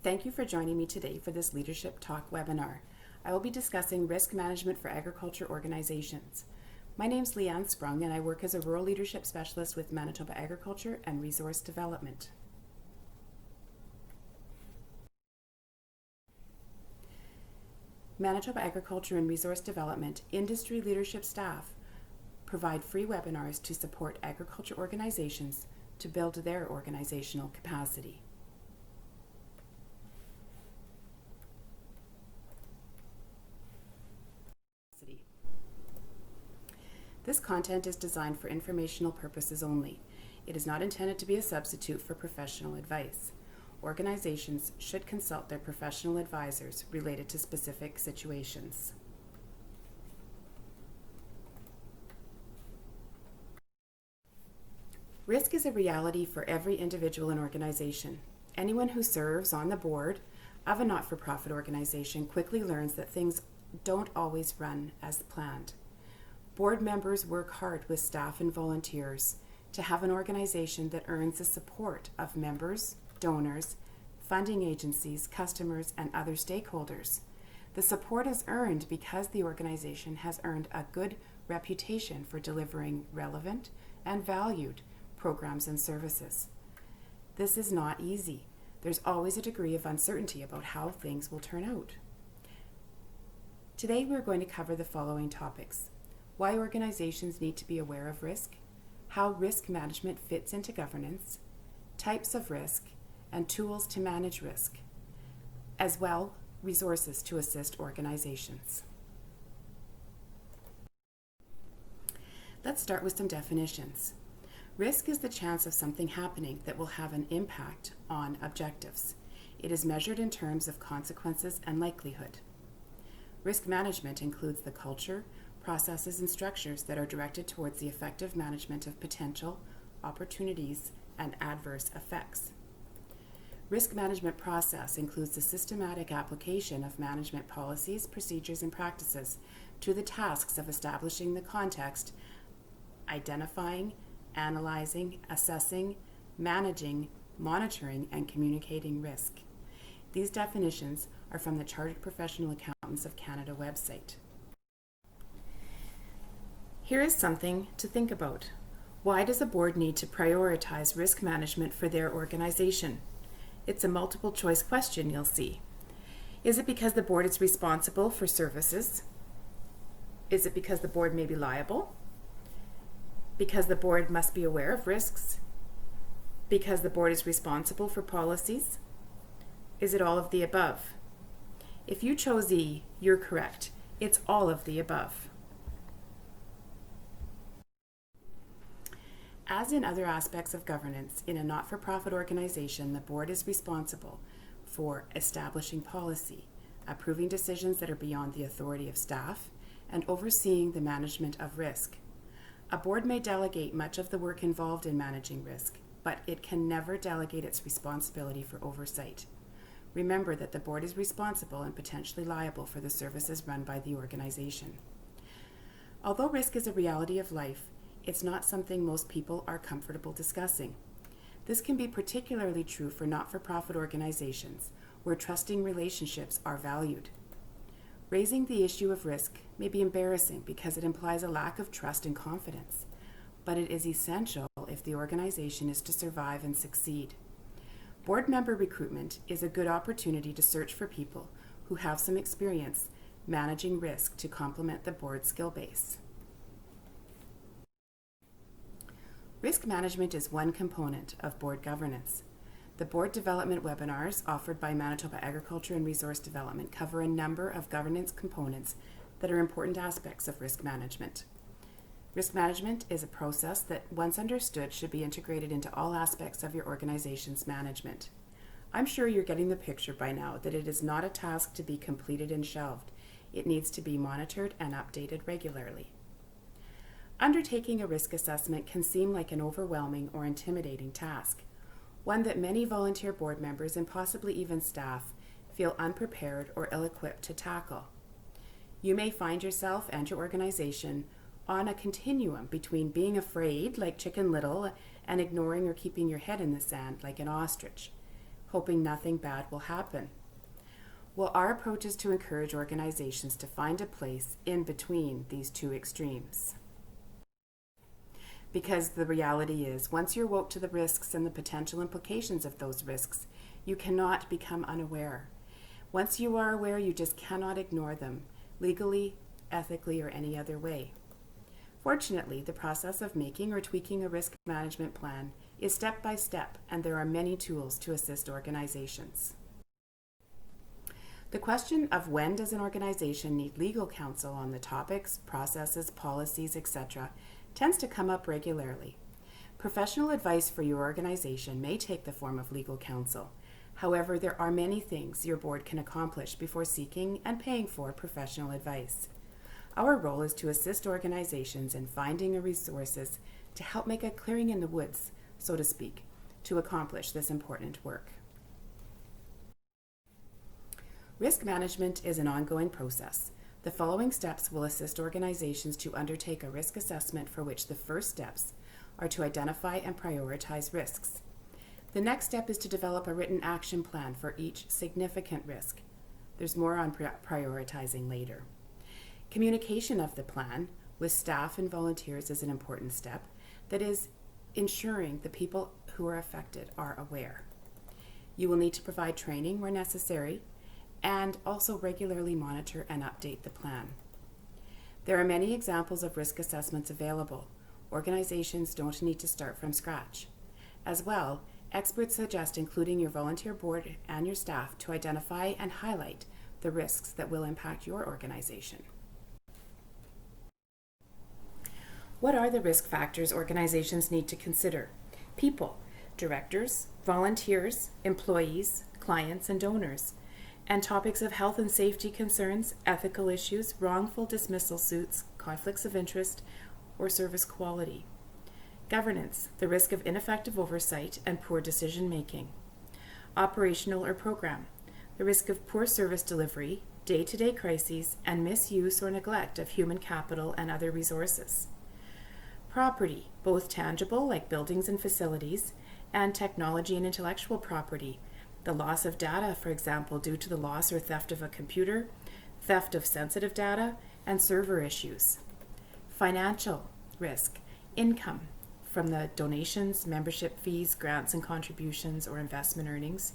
Thank you for joining me today for this Leadership Talk webinar. I will be discussing risk management for agriculture organizations. My name is Leanne Sprung and I work as a Rural Leadership Specialist with Manitoba Agriculture and Resource Development. Manitoba Agriculture and Resource Development industry leadership staff provide free webinars to support agriculture organizations to build their organizational capacity. This content is designed for informational purposes only. It is not intended to be a substitute for professional advice. Organizations should consult their professional advisors related to specific situations. Risk is a reality for every individual and organization. Anyone who serves on the board of a not-for-profit organization quickly learns that things don't always run as planned. Board members work hard with staff and volunteers to have an organization that earns the support of members, donors, funding agencies, customers, and other stakeholders. The support is earned because the organization has earned a good reputation for delivering relevant and valued programs and services. This is not easy. There's always a degree of uncertainty about how things will turn out. Today we're going to cover the following topics: why organizations need to be aware of risk, how risk management fits into governance, types of risk, and tools to manage risk, as well resources to assist organizations. Let's start with some definitions. Risk is the chance of something happening that will have an impact on objectives. It is measured in terms of consequences and likelihood. Risk management includes the culture, processes, and structures that are directed towards the effective management of potential, opportunities, and adverse effects. Risk management process includes the systematic application of management policies, procedures, and practices to the tasks of establishing the context, identifying, analyzing, assessing, managing, monitoring, and communicating risk. These definitions are from the Chartered Professional Accountants of Canada website. Here is something to think about. Why does a board need to prioritize risk management for their organization? It's a multiple choice question, you'll see. Is it because the board is responsible for services? Is it because the board may be liable? Because the board must be aware of risks? Because the board is responsible for policies? Is it all of the above? If you chose E, you're correct. It's all of the above. As in other aspects of governance, in a not-for-profit organization, the board is responsible for establishing policy, approving decisions that are beyond the authority of staff, and overseeing the management of risk. A board may delegate much of the work involved in managing risk, but it can never delegate its responsibility for oversight. Remember that the board is responsible and potentially liable for the services run by the organization. Although risk is a reality of life, it's not something most people are comfortable discussing. This can be particularly true for not-for-profit organizations, where trusting relationships are valued. Raising the issue of risk may be embarrassing because it implies a lack of trust and confidence, but it is essential if the organization is to survive and succeed. Board member recruitment is a good opportunity to search for people who have some experience managing risk to complement the board skill base. Risk management is one component of board governance. The board development webinars offered by Manitoba Agriculture and Resource Development cover a number of governance components that are important aspects of risk management. Risk management is a process that, once understood, should be integrated into all aspects of your organization's management. I'm sure you're getting the picture by now that it is not a task to be completed and shelved. It needs to be monitored and updated regularly. Undertaking a risk assessment can seem like an overwhelming or intimidating task, one that many volunteer board members and possibly even staff feel unprepared or ill-equipped to tackle. You may find yourself and your organization on a continuum between being afraid, like Chicken Little, and ignoring or keeping your head in the sand, like an ostrich. hoping nothing bad will happen. Well, our approach is to encourage organizations to find a place in between these two extremes. Because the reality is, once you're woke to the risks and the potential implications of those risks, you cannot become unaware. Once you are aware, you just cannot ignore them, legally, ethically, or any other way. Fortunately, the process of making or tweaking a risk management plan is step by step, and there are many tools to assist organizations. The question of when does an organization need legal counsel on the topics, processes, policies, etc. tends to come up regularly. Professional advice for your organization may take the form of legal counsel. However, there are many things your board can accomplish before seeking and paying for professional advice. Our role is to assist organizations in finding resources to help make a clearing in the woods, so to speak, to accomplish this important work. Risk management is an ongoing process. The following steps will assist organizations to undertake a risk assessment, for which the first steps are to identify and prioritize risks. The next step is to develop a written action plan for each significant risk. There's more on prioritizing later. Communication of the plan with staff and volunteers is an important step, that is, ensuring the people who are affected are aware. You will need to provide training where necessary, and also regularly monitor and update the plan. There are many examples of risk assessments available. Organizations don't need to start from scratch. As well, experts suggest including your volunteer board and your staff to identify and highlight the risks that will impact your organization. What are the risk factors organizations need to consider? People, directors, volunteers, employees, clients, and donors. And topics of health and safety concerns, ethical issues, wrongful dismissal suits, conflicts of interest, or service quality. Governance, the risk of ineffective oversight and poor decision making. Operational or program, the risk of poor service delivery, day-to-day crises, and misuse or neglect of human capital and other resources. Property, both tangible, like buildings and facilities, and technology and intellectual property, the loss of data, for example, due to the loss or theft of a computer, theft of sensitive data, and server issues. Financial risk, income from the donations, membership fees, grants and contributions, or investment earnings,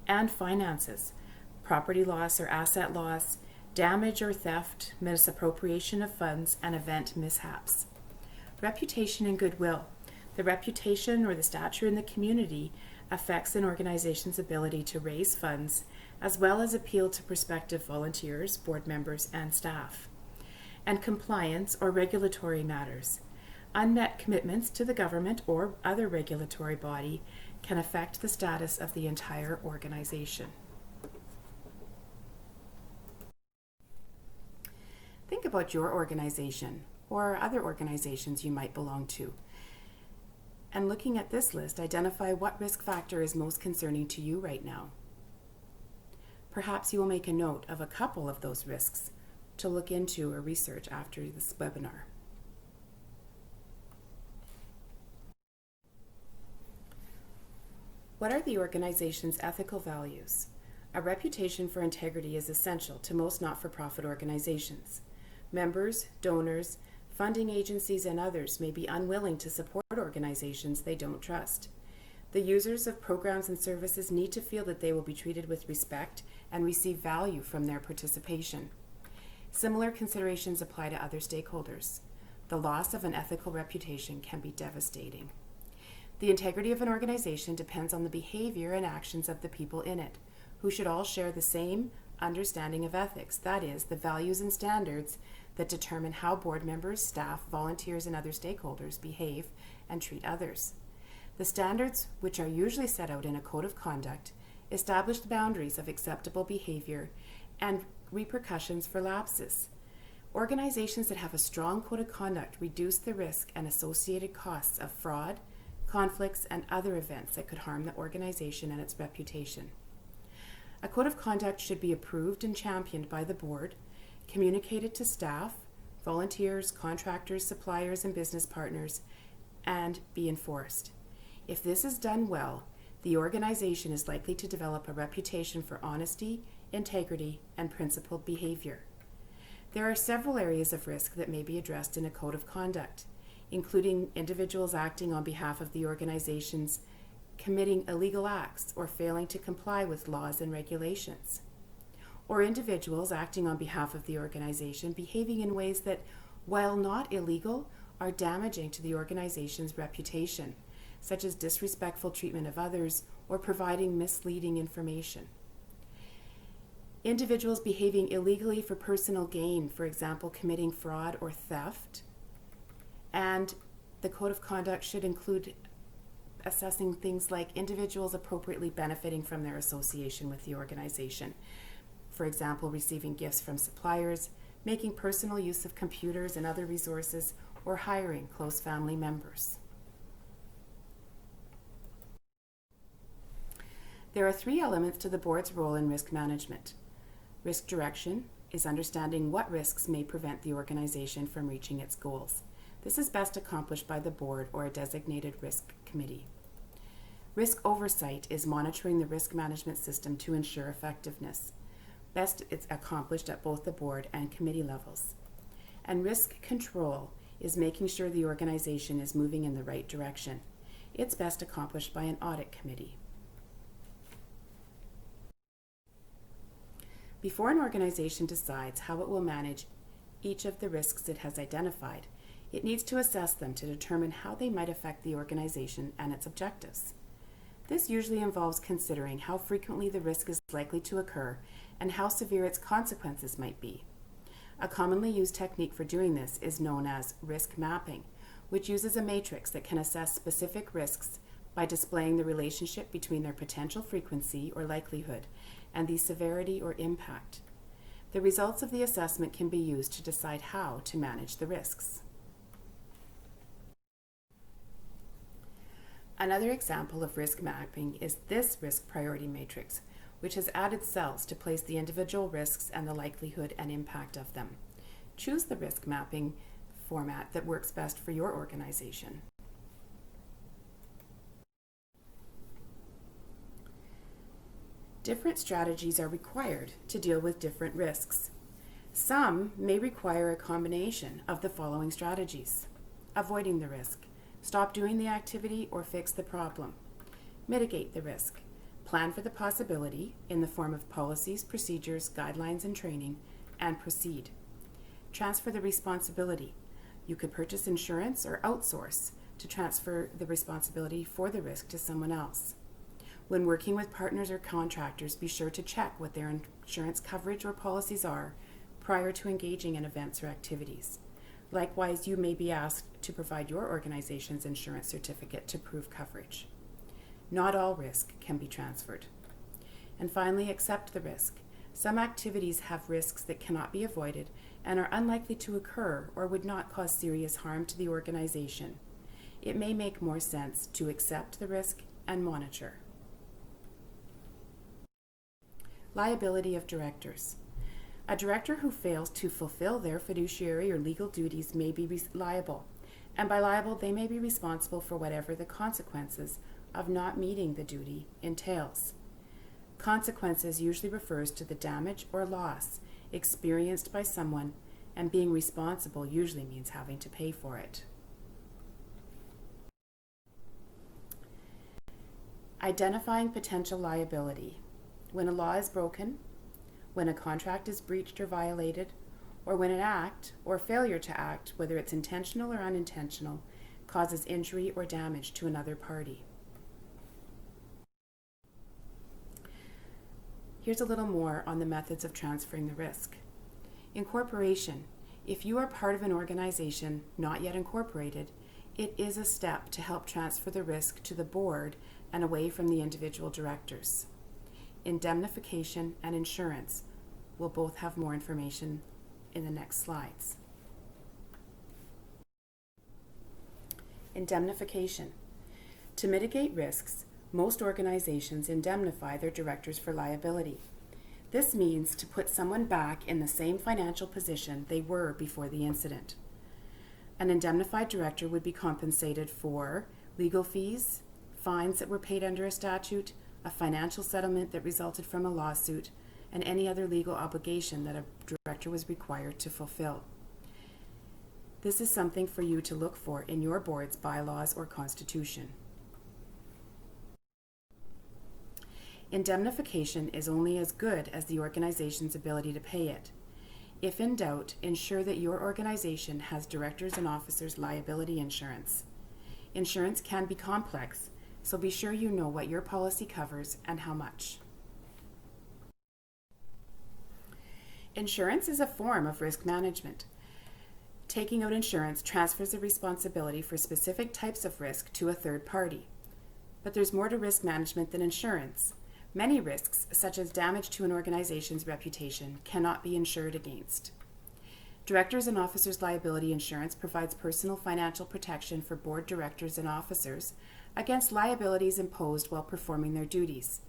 and finances, property loss or asset loss, damage or theft, misappropriation of funds, and event mishaps. Reputation and goodwill, the reputation or the stature in the community affects an organization's ability to raise funds, as well as appeal to prospective volunteers, board members, and staff. And compliance or regulatory matters. Unmet commitments to the government or other regulatory body can affect the status of the entire organization. Think about your organization or other organizations you might belong to. And looking at this list, identify what risk factor is most concerning to you right now. Perhaps you will make a note of a couple of those risks to look into or research after this webinar. What are the organization's ethical values? A reputation for integrity is essential to most not-for-profit organizations. Members, donors, funding agencies, and others may be unwilling to support organizations they don't trust. The users of programs and services need to feel that they will be treated with respect and receive value from their participation. Similar considerations apply to other stakeholders. The loss of an ethical reputation can be devastating. The integrity of an organization depends on the behavior and actions of the people in it, who should all share the same understanding of ethics, that is, the values and standards that determine how board members, staff, volunteers, and other stakeholders behave and treat others. The standards, which are usually set out in a code of conduct, establish the boundaries of acceptable behavior and repercussions for lapses. Organizations that have a strong code of conduct reduce the risk and associated costs of fraud, conflicts, and other events that could harm the organization and its reputation. A code of conduct should be approved and championed by the board, communicated to staff, volunteers, contractors, suppliers, and business partners, and be enforced. If this is done well, the organization is likely to develop a reputation for honesty, integrity, and principled behavior. There are several areas of risk that may be addressed in a code of conduct, including individuals acting on behalf of the organizations committing illegal acts or failing to comply with laws and regulations, or individuals acting on behalf of the organization behaving in ways that, while not illegal, are damaging to the organization's reputation, such as disrespectful treatment of others or providing misleading information. Individuals behaving illegally for personal gain, for example, committing fraud or theft. And the code of conduct should include assessing things like individuals appropriately benefiting from their association with the organization. For example, receiving gifts from suppliers, making personal use of computers and other resources, or hiring close family members. There are 3 elements to the board's role in risk management. Risk direction is understanding what risks may prevent the organization from reaching its goals. This is best accomplished by the board or a designated risk committee. Risk oversight is monitoring the risk management system to ensure effectiveness. Best it's accomplished at both the board and committee levels. And risk control is making sure the organization is moving in the right direction. It's best accomplished by an audit committee. Before an organization decides how it will manage each of the risks it has identified, it needs to assess them to determine how they might affect the organization and its objectives. This usually involves considering how frequently the risk is likely to occur and how severe its consequences might be. A commonly used technique for doing this is known as risk mapping, which uses a matrix that can assess specific risks by displaying the relationship between their potential frequency or likelihood and the severity or impact. The results of the assessment can be used to decide how to manage the risks. Another example of risk mapping is this risk priority matrix, which has added cells to place the individual risks and the likelihood and impact of them. Choose the risk mapping format that works best for your organization. Different strategies are required to deal with different risks. Some may require a combination of the following strategies: avoiding the risk, stop doing the activity or fix the problem, mitigate the risk, plan for the possibility in the form of policies, procedures, guidelines, and training, and proceed. Transfer the responsibility. You could purchase insurance or outsource to transfer the responsibility for the risk to someone else. When working with partners or contractors, be sure to check what their insurance coverage or policies are prior to engaging in events or activities. Likewise, you may be asked to provide your organization's insurance certificate to prove coverage. Not all risk can be transferred. And finally, accept the risk. Some activities have risks that cannot be avoided and are unlikely to occur or would not cause serious harm to the organization. It may make more sense to accept the risk and monitor. Liability of directors. A director who fails to fulfill their fiduciary or legal duties may be liable, and by liable they may be responsible for whatever the consequences of not meeting the duty entails. Consequences usually refers to the damage or loss experienced by someone, and being responsible usually means having to pay for it. Identifying potential liability. When a law is broken, when a contract is breached or violated, or when an act or failure to act, whether it's intentional or unintentional, causes injury or damage to another party. Here's a little more on the methods of transferring the risk. Incorporation. If you are part of an organization not yet incorporated, it is a step to help transfer the risk to the board and away from the individual directors. Indemnification and insurance will both have more information in the next slides. Indemnification. To mitigate risks, most organizations indemnify their directors for liability. This means to put someone back in the same financial position they were before the incident. An indemnified director would be compensated for legal fees, fines that were paid under a statute, a financial settlement that resulted from a lawsuit, and any other legal obligation that a director was required to fulfill. This is something for you to look for in your board's bylaws or constitution. Indemnification is only as good as the organization's ability to pay it. If in doubt, ensure that your organization has directors and officers liability insurance. Insurance can be complex, so be sure you know what your policy covers and how much. Insurance is a form of risk management. Taking out insurance transfers the responsibility for specific types of risk to a third party. But there's more to risk management than insurance. Many risks, such as damage to an organization's reputation, cannot be insured against. Directors and officers liability insurance provides personal financial protection for board directors and officers against liabilities imposed while performing their duties.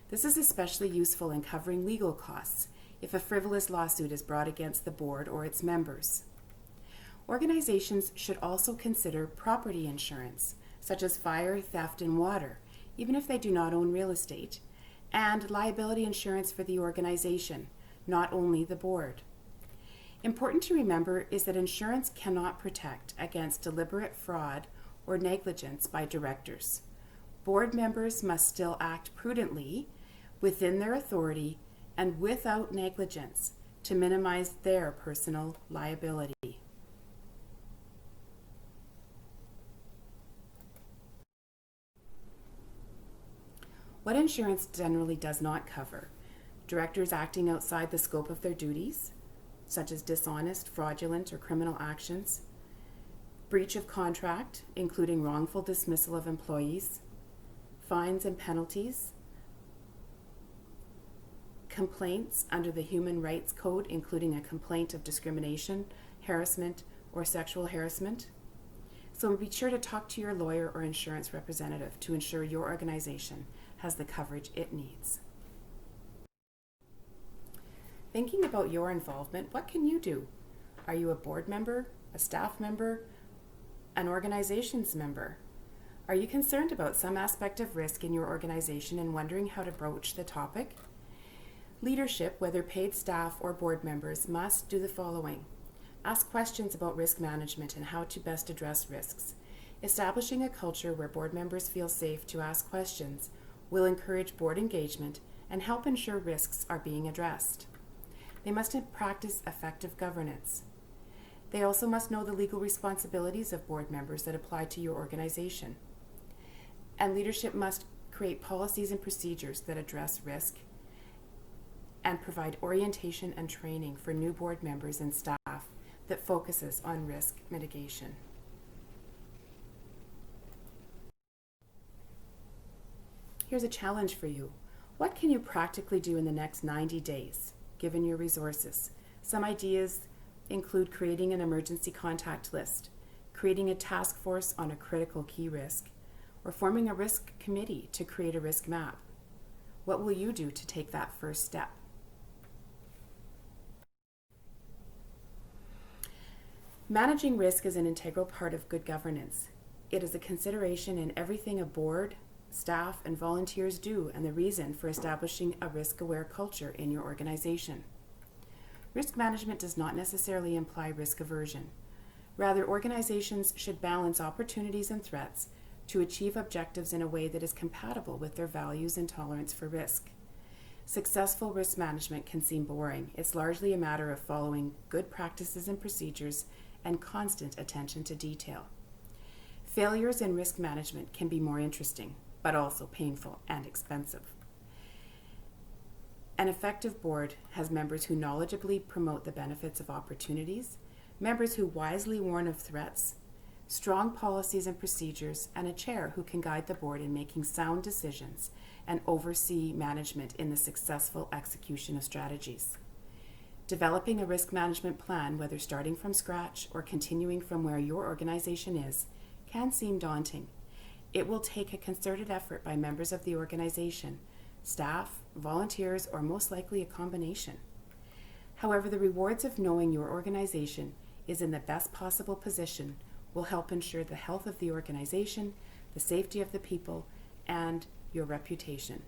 This is especially useful in covering legal costs if a frivolous lawsuit is brought against the board or its members. Organizations should also consider property insurance, such as fire, theft, and water, even if they do not own real estate, and liability insurance for the organization, not only the board. Important to remember is that insurance cannot protect against deliberate fraud or negligence by directors. Board members must still act prudently within their authority and without negligence to minimize their personal liability. What insurance generally does not cover: directors acting outside the scope of their duties, such as dishonest, fraudulent, or criminal actions, breach of contract, including wrongful dismissal of employees, fines and penalties, complaints under the Human Rights Code, including a complaint of discrimination, harassment, or sexual harassment. So be sure to talk to your lawyer or insurance representative to ensure your organization has the coverage it needs. Thinking about your involvement, what can you do? Are you a board member, a staff member, an organization's member? Are you concerned about some aspect of risk in your organization and wondering how to broach the topic? Leadership, whether paid staff or board members, must do the following. Ask questions about risk management and how to best address risks. Establishing a culture where board members feel safe to ask questions will encourage board engagement and help ensure risks are being addressed. They must practice effective governance. They also must know the legal responsibilities of board members that apply to your organization. And leadership must create policies and procedures that address risk and provide orientation and training for new board members and staff that focuses on risk mitigation. Here's a challenge for you. What can you practically do in the next 90 days, given your resources? Some ideas include creating an emergency contact list, creating a task force on a critical key risk, or forming a risk committee to create a risk map. What will you do to take that first step? Managing risk is an integral part of good governance. It is a consideration in everything a board, staff, and volunteers do, and the reason for establishing a risk-aware culture in your organization. Risk management does not necessarily imply risk aversion. Rather, organizations should balance opportunities and threats to achieve objectives in a way that is compatible with their values and tolerance for risk. Successful risk management can seem boring. It's largely a matter of following good practices and procedures and constant attention to detail. Failures in risk management can be more interesting, but also painful and expensive. An effective board has members who knowledgeably promote the benefits of opportunities, members who wisely warn of threats, strong policies and procedures, and a chair who can guide the board in making sound decisions and oversee management in the successful execution of strategies. Developing a risk management plan, whether starting from scratch or continuing from where your organization is, can seem daunting. It will take a concerted effort by members of the organization, staff, volunteers, or most likely a combination. However, the rewards of knowing your organization is in the best possible position will help ensure the health of the organization, the safety of the people, and your reputation.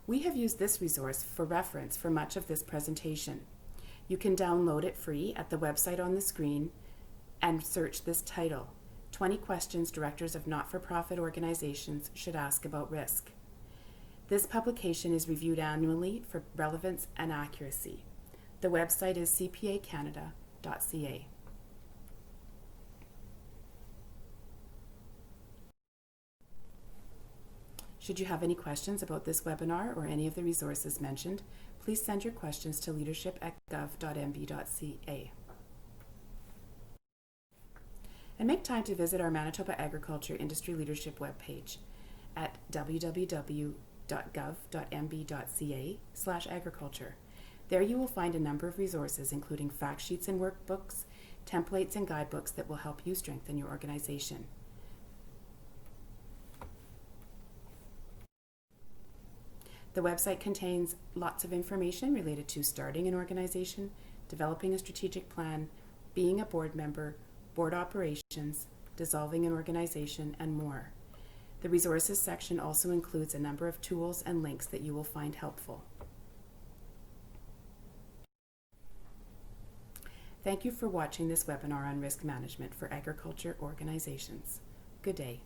We have used this resource for reference for much of this presentation. You can download it free at the website on the screen and search this title, 20 Questions Directors of Not-for-Profit Organizations Should Ask About Risk. This publication is reviewed annually for relevance and accuracy. The website is cpacanada.ca. Should you have any questions about this webinar or any of the resources mentioned, please send your questions to leadership@gov.mb.ca. And make time to visit our Manitoba Agriculture Industry Leadership webpage at www.gov.mb.ca/agriculture. There you will find a number of resources, including fact sheets and workbooks, templates and guidebooks that will help you strengthen your organization. The website contains lots of information related to starting an organization, developing a strategic plan, being a board member, board operations, dissolving an organization, and more. The resources section also includes a number of tools and links that you will find helpful. Thank you for watching this webinar on risk management for agriculture organizations. Good day.